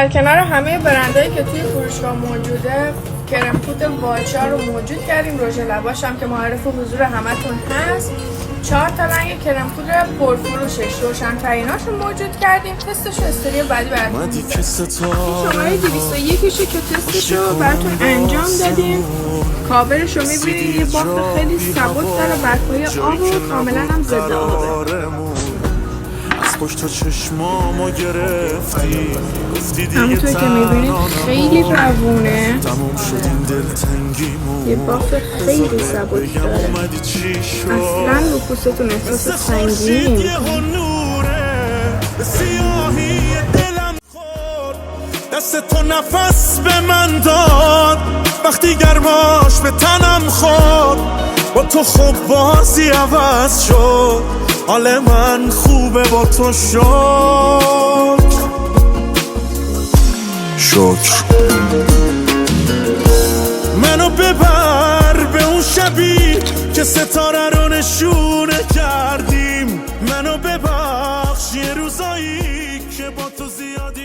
در کنار همه برندهایی که توی فروشگاه موجوده، کرم پودر والچا رو موجود کردیم. رژ لباش هم که معرف حضور همتون هست. 4 تا رنگ کرم پودر پرفروشش روشن‌تریناش رو موجود کردیم. تستش رو استوری بعدی براتون می‌ذارم. شماره 201 که تستش رو براتون انجام دادیم. کاورش رو می‌بینید یه بافت خیلی سبک داره، برگ‌های آب و کاملا هم ضد آبه. پشت چشمامو گرفتی گفتی دیگه همونطور که میبینید خیلی روونه، تموم شد این دلتنگیمون یه بافت خیلی سبک داره، اصلا رو پوستتون احساس سنگینی نمی‌کنه. سیاهی دلم خورد دست تو نفس به من داد وقتی گرماش به تنم خورد با تو خوب بازی عوض شد حال من خوبه با تو شکر منو ببر به اون شبی که ستاره رو نشونه کردیم منو ببخش یه روزایی که با تو زیادی